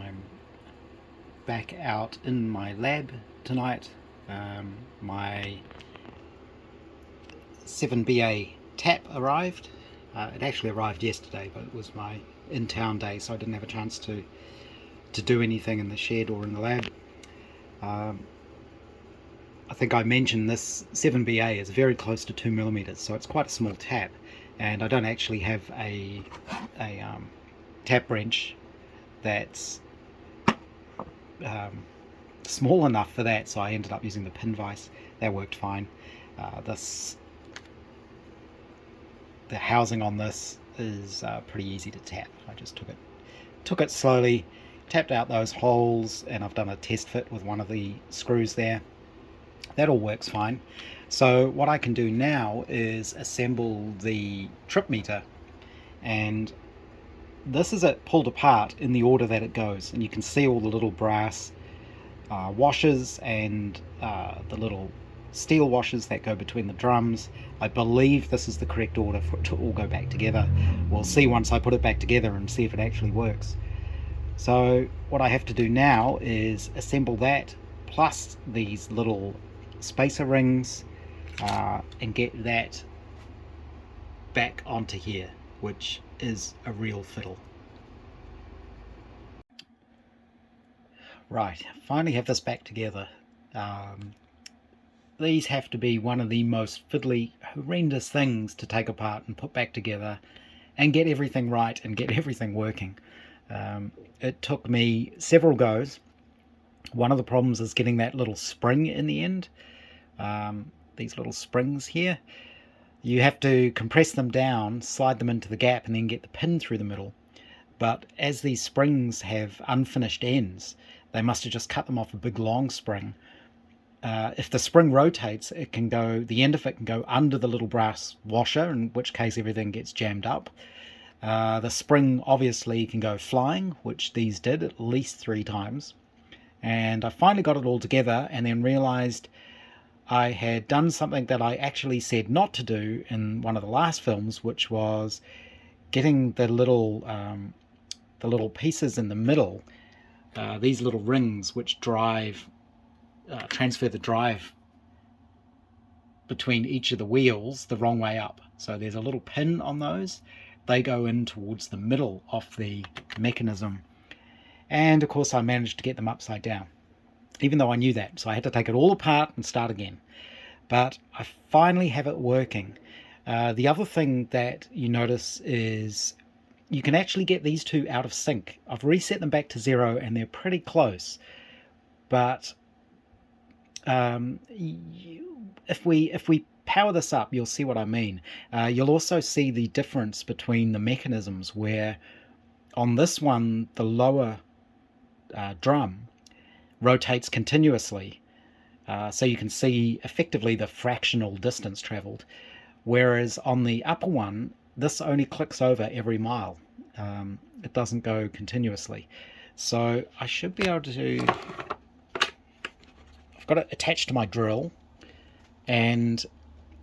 I'm back out in my lab tonight. My 7BA tap arrived. It actually arrived yesterday, but it was my in-town day, so I didn't have a chance to do anything in the shed or in the lab. I think I mentioned this 7BA is very close to 2mm, so it's quite a small tap, and I don't actually have a tap wrench that's small enough for that, so I ended up using the pin vise. That worked fine. The housing on this is pretty easy to tap. I just took it slowly, tapped out those holes, and I've done a test fit with one of the screws there. That all works fine. So what I can do now is assemble the trip meter, and this is it pulled apart in the order that it goes, and you can see all the little brass washers and the little steel washers that go between the drums. I believe this is the correct order for it to all go back together. We'll see once I put it back together and see if it actually works. So what I have to do now is assemble that plus these little spacer rings and get that back onto here, which is a real fiddle. Right, finally have this back together. These have to be one of the most fiddly, horrendous things to take apart and put back together and get everything right and get everything working. It took me several goes. One of the problems is getting that little spring in the end. These little springs here. You have to compress them down, slide them into the gap, and then get the pin through the middle. But as these springs have unfinished ends, they must have just cut them off a big long spring. If the spring rotates, it can go, the end of it can go under the little brass washer, in which case everything gets jammed up. The spring obviously can go flying, which these did at least 3 times. And I finally got it all together and then realized I had done something that I actually said not to do in one of the last films, which was getting the little pieces in the middle, these little rings which transfer the drive between each of the wheels the wrong way up. So there's a little pin on those. They go in towards the middle of the mechanism. And of course I managed to get them upside down, even though I knew that. So I had to take it all apart and start again. But I finally have it working. The other thing that you notice is you can actually get these two out of sync. I've reset them back to 0 and they're pretty close. But if we power this up, you'll see what I mean. You'll also see the difference between the mechanisms, where on this one the lower drum rotates continuously, so you can see effectively the fractional distance traveled, whereas on the upper one this only clicks over every mile. It doesn't go continuously. So I should be able to, I've got it attached to my drill, and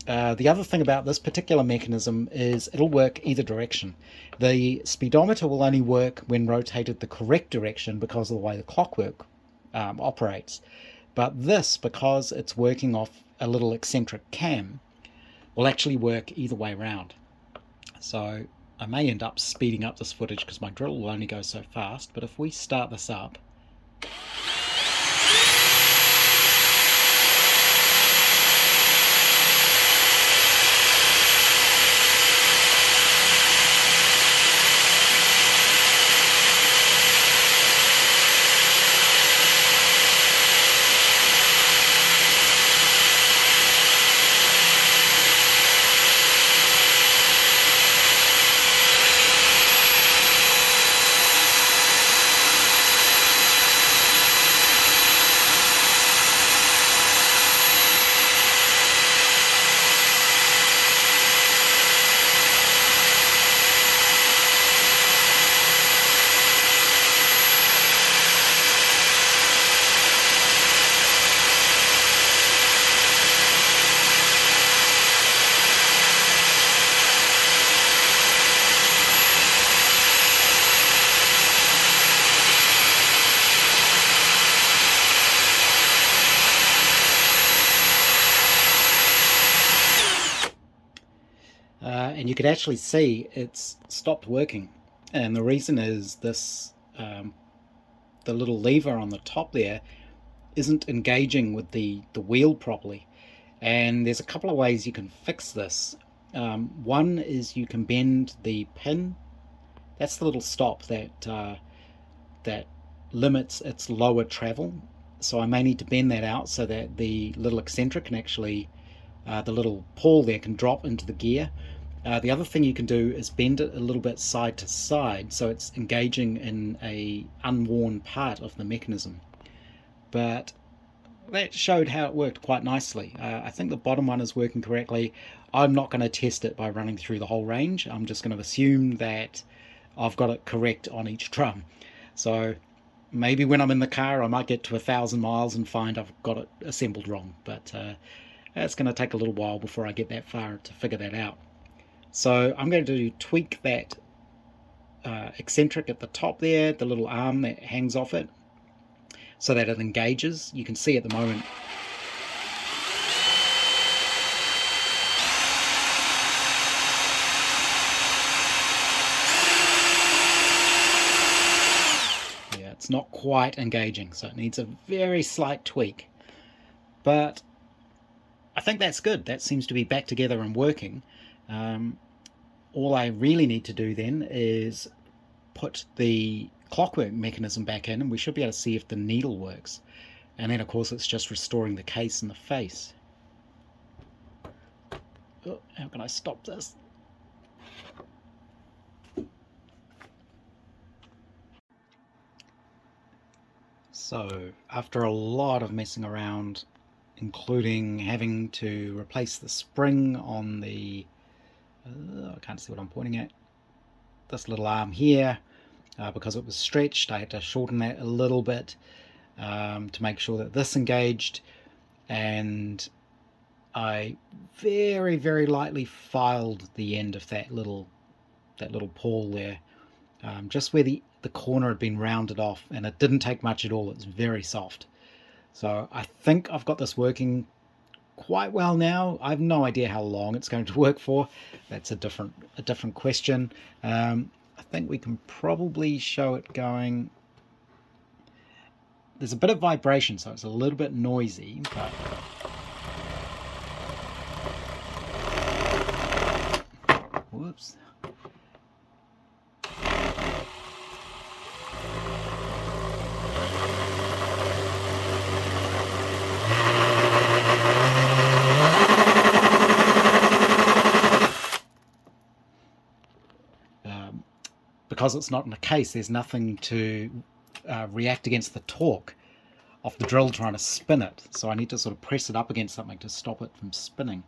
the other thing about this particular mechanism is it'll work either direction. The speedometer will only work when rotated the correct direction because of the way the clockwork operates. But this, because it's working off a little eccentric cam, will actually work either way around. So I may end up speeding up this footage because my drill will only go so fast, but if we start this up, and you could actually see it's stopped working. And the reason is this, the little lever on the top there isn't engaging with the wheel properly. And there's a couple of ways you can fix this. One is you can bend the pin. That's the little stop that limits its lower travel. So I may need to bend that out so that the little eccentric can actually, the little pawl there can drop into the gear. The other thing you can do is bend it a little bit side to side so it's engaging in a unworn part of the mechanism. But that showed how it worked quite nicely. I think the bottom one is working correctly. I'm not going to test it by running through the whole range. I'm just going to assume that I've got it correct on each drum. So maybe when I'm in the car I might get to 1,000 miles and find I've got it assembled wrong, but it's going to take a little while before I get that far to figure that out. So I'm going to tweak that eccentric at the top there, the little arm that hangs off it, so that it engages. You can see at the moment it's not quite engaging, so it needs a very slight tweak. But I think that's good. That seems to be back together and working. All I really need to do then is put the clockwork mechanism back in, and we should be able to see if the needle works. And then of course it's just restoring the case and the face. Oh, how can I stop this? So after a lot of messing around, including having to replace the spring on the I can't see what I'm pointing at, this little arm here, because it was stretched, I had to shorten that a little bit to make sure that this engaged, and I very, very lightly filed the end of that little pawl there, just where the corner had been rounded off, and it didn't take much at all. It's very soft. So I think I've got this working quite well now. I have no idea how long it's going to work for. That's a different question. I think we can probably show it going. There's a bit of vibration, so it's a little bit noisy, but whoops. Because it's not in a case, there's nothing to react against the torque of the drill trying to spin it. So I need to sort of press it up against something to stop it from spinning.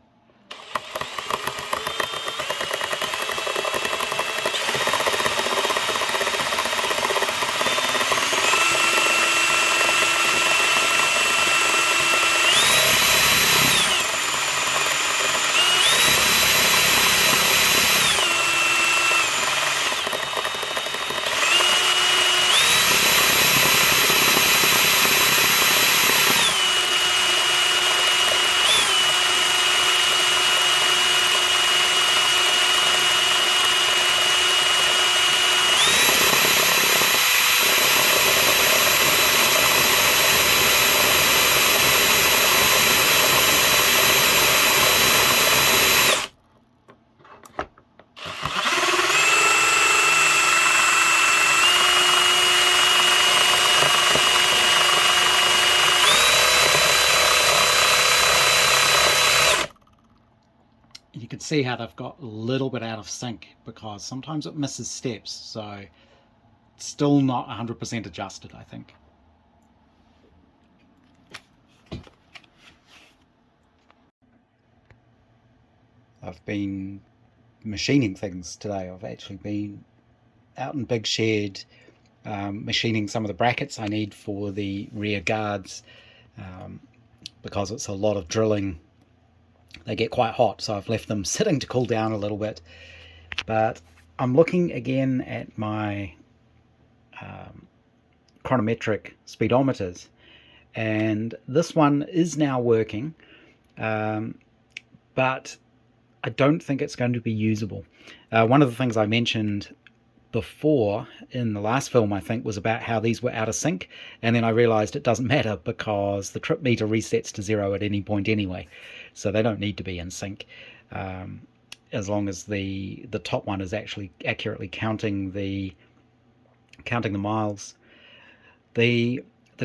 You can see how they've got a little bit out of sync because sometimes it misses steps, so it's still not 100% adjusted, I think. I've been machining things today. I've actually been out in Big Shed machining some of the brackets I need for the rear guards, because it's a lot of drilling. They get quite hot, so I've left them sitting to cool down a little bit. But I'm looking again at my chronometric speedometers, and this one is now working, but I don't think it's going to be usable. One of the things I mentioned before in the last film, I think, was about how these were out of sync, and then I realized it doesn't matter because the trip meter resets to 0 at any point anyway, so they don't need to be in sync, as long as the top one is actually accurately counting the miles. The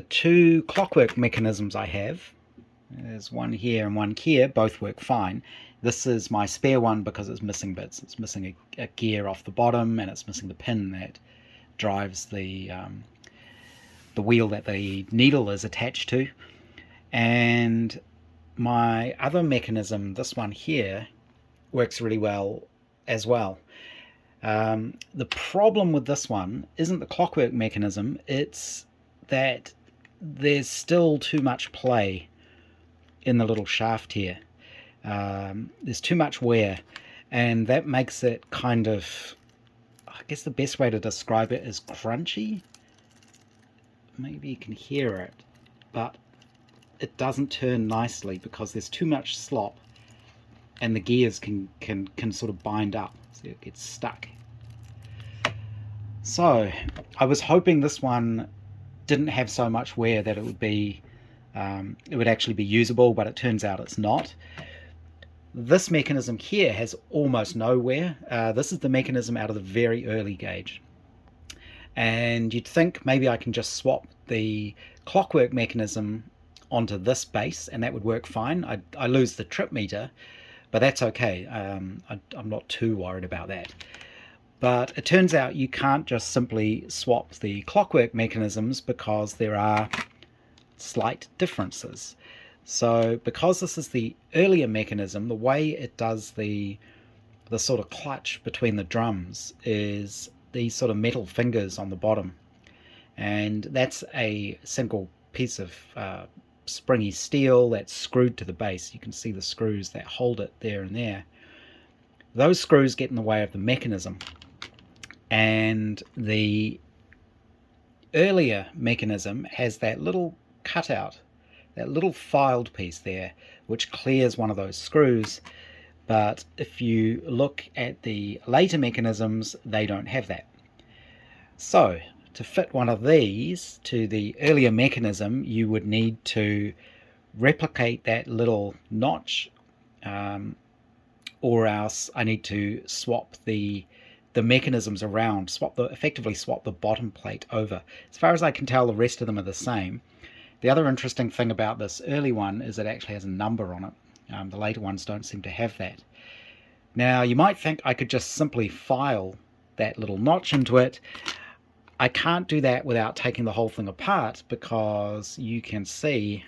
two clockwork mechanisms I have, there's one here and one here, both work fine. This is my spare one because it's missing bits. It's missing a gear off the bottom, and it's missing the pin that drives the wheel that the needle is attached to. And my other mechanism, this one here, works really well as well. The problem with this one isn't the clockwork mechanism, it's that there's still too much play in the little shaft here. There's too much wear, and that makes it kind of, I guess the best way to describe it is crunchy. Maybe you can hear it, but it doesn't turn nicely because there's too much slop, and the gears can sort of bind up, so it gets stuck. So I was hoping this one didn't have so much wear that it would actually be usable, but it turns out it's not. This mechanism here has almost no wear. This is the mechanism out of the very early gauge, and you'd think maybe I can just swap the clockwork mechanism onto this base and that would work fine. I lose the trip meter, but that's okay. I'm not too worried about that. But it turns out you can't just simply swap the clockwork mechanisms because there are slight differences. So because this is the earlier mechanism, the way it does the sort of clutch between the drums is these sort of metal fingers on the bottom, and that's a single piece of springy steel that's screwed to the base. You can see the screws that hold it there and there. Those screws get in the way of the mechanism, and the earlier mechanism has that little cutout, that little filed piece there, which clears one of those screws. But if you look at the later mechanisms, they don't have that. So to fit one of these to the earlier mechanism, you would need to replicate that little notch, or else I need to swap the mechanisms around, effectively swap the bottom plate over. As far as I can tell, the rest of them are the same. The other interesting thing about this early one is it actually has a number on it. The later ones don't seem to have that. Now you might think I could just simply file that little notch into it. I can't do that without taking the whole thing apart, because you can see,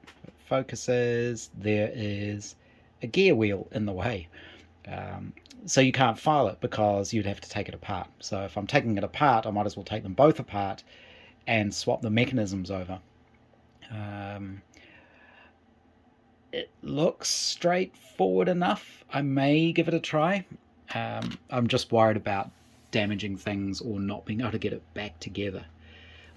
if it focuses, there is a gear wheel in the way. So you can't file it because you'd have to take it apart. So if I'm taking it apart, I might as well take them both apart and swap the mechanisms over. It looks straightforward enough. I may give it a try. I'm just worried about damaging things or not being able to get it back together.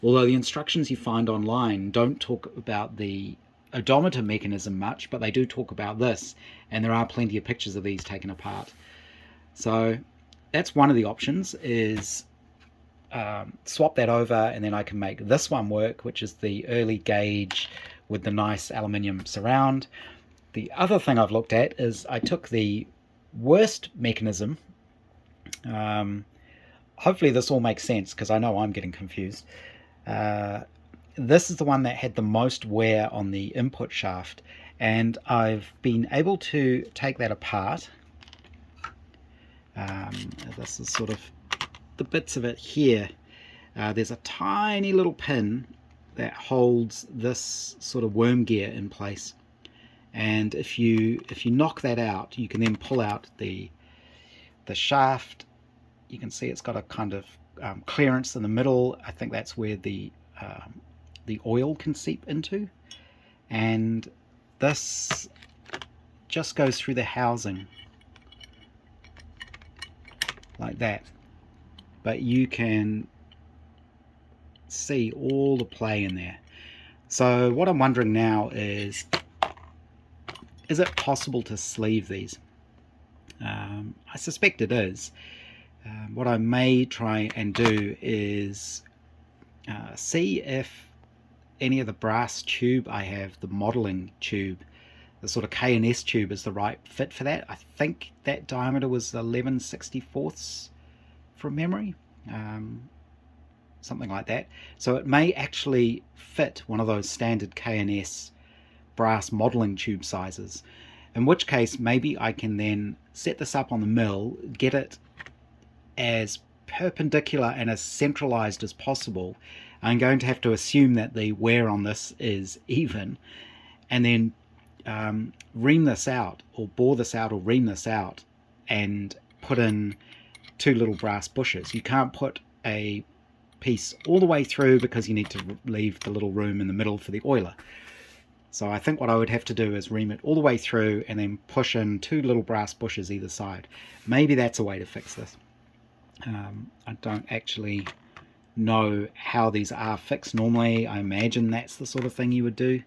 Although the instructions you find online don't talk about the odometer mechanism much, but they do talk about this, and there are plenty of pictures of these taken apart. So that's one of the options, is swap that over, and then I can make this one work, which is the early gauge with the nice aluminium surround. The other thing I've looked at is I took the worst mechanism. Hopefully this all makes sense, because I know I'm getting confused. This is the one that had the most wear on the input shaft, and I've been able to take that apart. This is sort of the bits of it here. There's a tiny little pin that holds this sort of worm gear in place, and if you knock that out, you can then pull out the shaft. You can see it's got a kind of clearance in the middle. I think that's where the oil can seep into, and this just goes through the housing like that. But you can see all the play in there. So what I'm wondering now is it possible to sleeve these? I suspect it is. What I may try and do is see if any of the brass tube I have, the modeling tube, the sort of K&S tube, is the right fit for that. I think that diameter was 11/64 from memory, something like that. So it may actually fit one of those standard K&S brass modeling tube sizes, in which case maybe I can then set this up on the mill, get it as perpendicular and as centralized as possible. I'm going to have to assume that the wear on this is even, and then ream this out, or bore this out, or ream this out, and put in two little brass bushes. You can't put a piece all the way through because you need to leave the little room in the middle for the oiler. So I think what I would have to do is ream it all the way through and then push in two little brass bushes either side. Maybe that's a way to fix this. I don't actually know how these are fixed normally. I imagine that's the sort of thing you would do.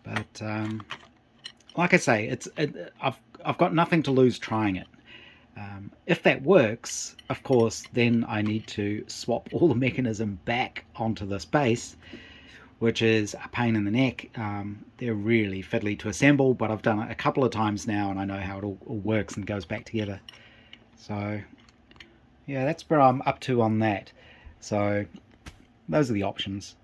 But like I say, I've got nothing to lose trying it. If that works, of course, then I need to swap all the mechanism back onto this base, which is a pain in the neck. They're really fiddly to assemble, but I've done it a couple of times now and I know how it all works and goes back together. So yeah, that's where I'm up to on that. So those are the options.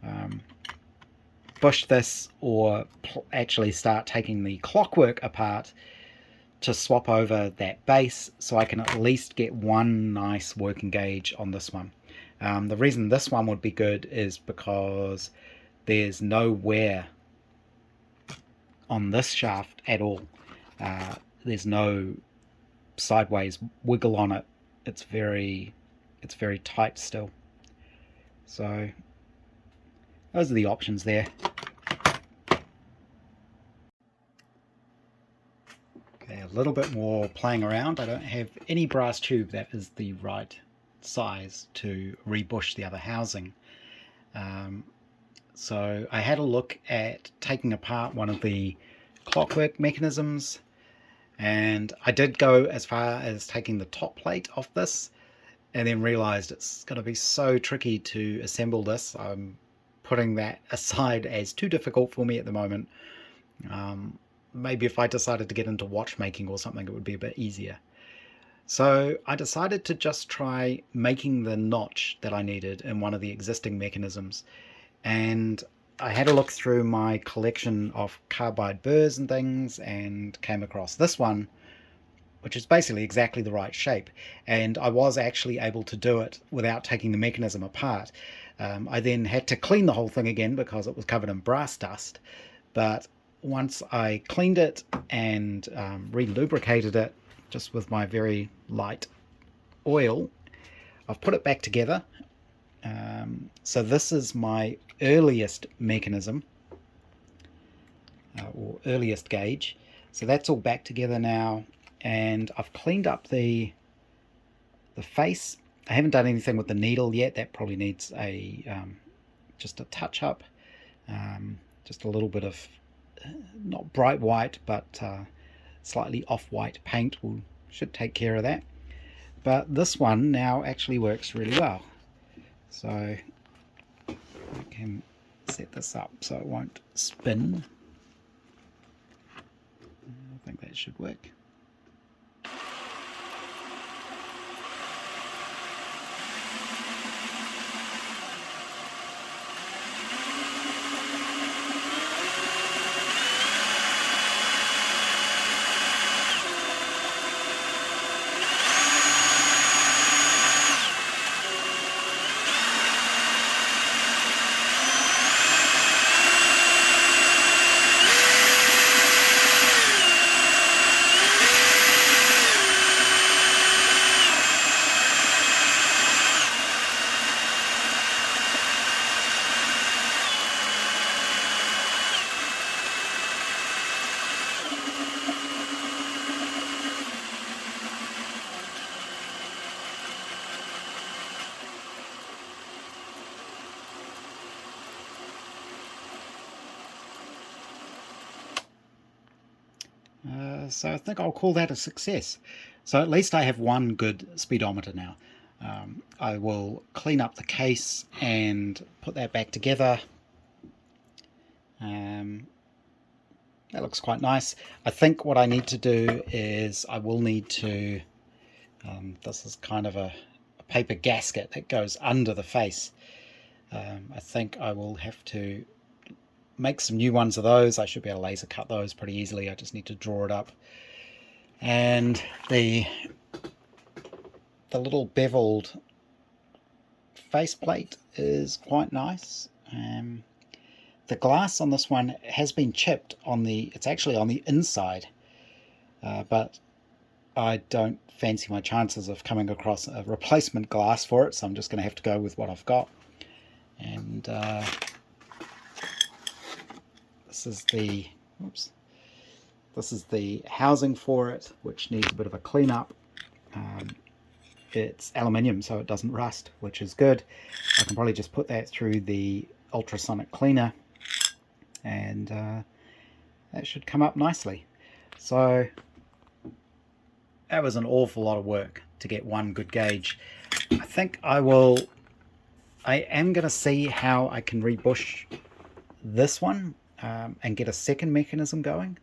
Bush this, or actually start taking the clockwork apart to swap over that base so I can at least get one nice working gauge on this one. The reason this one would be good is because there's no wear on this shaft at all. There's no sideways wiggle on it. It's very tight still. So those are the options there. Okay, a little bit more playing around. I don't have any brass tube that is the right size to rebush the other housing. So I had a look at taking apart one of the clockwork mechanisms, and I did go as far as taking the top plate off this, and then realized it's going to be so tricky to assemble this. I'm putting that aside as too difficult for me at the moment. Maybe if I decided to get into watchmaking or something, it would be a bit easier. So I decided to just try making the notch that I needed in one of the existing mechanisms. And I had a look through my collection of carbide burrs and things and came across this one, which is basically exactly the right shape. And I was actually able to do it without taking the mechanism apart. I then had to clean the whole thing again because it was covered in brass dust. But once I cleaned it and re-lubricated it just with my very light oil, I've put it back together. So this is my earliest mechanism, or earliest gauge. So that's all back together now, and I've cleaned up the face. I haven't done anything with the needle yet. That probably needs a just a touch up, just a little bit of not bright white, but slightly off-white paint should take care of that. But this one now actually works really well. So I can set this up so it won't spin. I think that should work. So I think I'll call that a success. So at least I have one good speedometer now. I will clean up the case and put that back together. That looks quite nice. I think what I need to do is I will need to, this is kind of a paper gasket that goes under the face. I think I will have to make some new ones of those. I should be able to laser cut those pretty easily. I just need to draw it up. And the little beveled faceplate is quite nice. The glass on this one has been chipped it's actually on the inside, but I don't fancy my chances of coming across a replacement glass for it, so I'm just going to have to go with what I've got. And this is the housing for it, which needs a bit of a cleanup. It's aluminium, so it doesn't rust, which is good. I can probably just put that through the ultrasonic cleaner, and that should come up nicely. So that was an awful lot of work to get one good gauge. I think I am going to see how I can rebush this one and get a second mechanism going.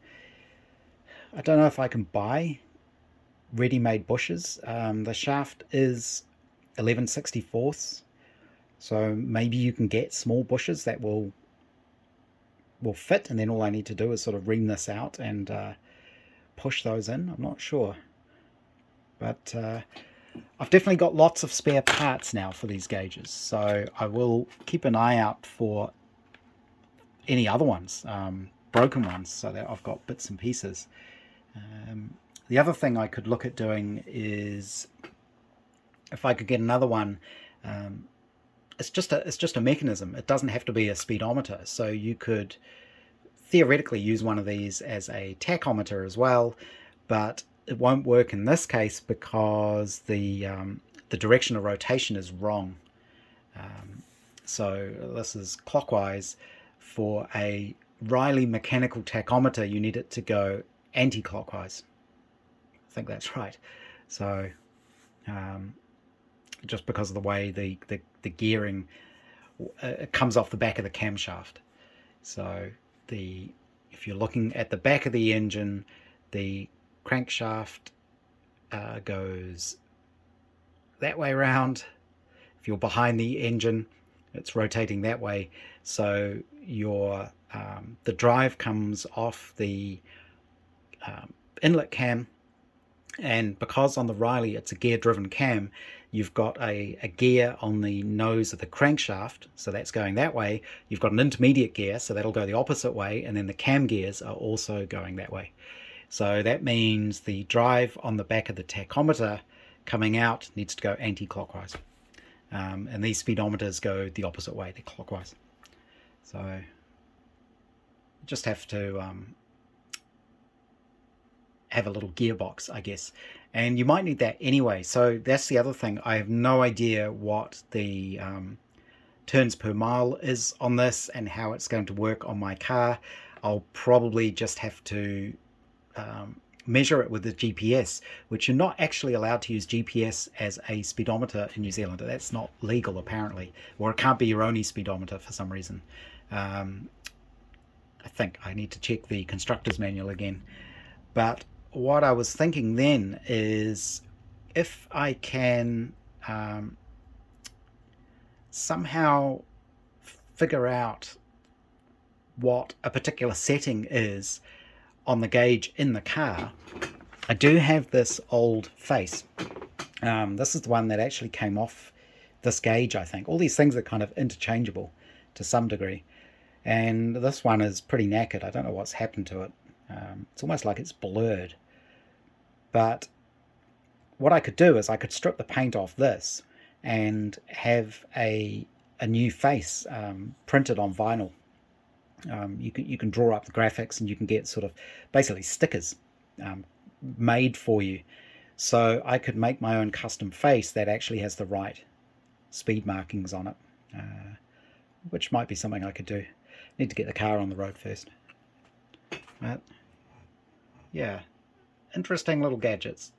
I don't know if I can buy ready-made bushes. The shaft is 11/64, so maybe you can get small bushes that will fit, and then all I need to do is sort of ream this out and push those in. I'm not sure, but I've definitely got lots of spare parts now for these gauges, so I will keep an eye out for any other ones, broken ones, so that I've got bits and pieces. The other thing I could look at doing is if I could get another one. It's just a mechanism. It doesn't have to be a speedometer, so you could theoretically use one of these as a tachometer as well, but it won't work in this case because the direction of rotation is wrong. So this is clockwise. For a Riley mechanical tachometer, you need it to go anti-clockwise. I think that's right. So just because of the way the gearing comes off the back of the camshaft. So if you're looking at the back of the engine, the crankshaft goes that way around. If you're behind the engine, it's rotating that way. So the drive comes off the inlet cam, and because on the Riley it's a gear-driven cam, you've got a gear on the nose of the crankshaft, so that's going that way. You've got an intermediate gear, so that'll go the opposite way, and then the cam gears are also going that way. So that means the drive on the back of the tachometer coming out needs to go anti-clockwise. And these speedometers go the opposite way, they're clockwise. So you just have to have a little gearbox, I guess, and you might need that anyway. So that's the other thing. I have no idea what the turns per mile is on this and how it's going to work on my car. I'll probably just have to measure it with the GPS, which you're not actually allowed to use GPS as a speedometer in New Zealand. That's not legal apparently, or it can't be your only speedometer for some reason. I think I need to check the constructor's manual again. But what I was thinking then is if I can somehow figure out what a particular setting is on the gauge in the car. I do have this old face. This is the one that actually came off this gauge, I think. All these things are kind of interchangeable to some degree. And this one is pretty knackered. I don't know what's happened to it. It's almost like it's blurred. But what I could do is I could strip the paint off this and have a new face printed on vinyl. You can draw up the graphics and you can get sort of basically stickers made for you. So I could make my own custom face that actually has the right speed markings on it, which might be something I could do. Need to get the car on the road first. But yeah, interesting little gadgets.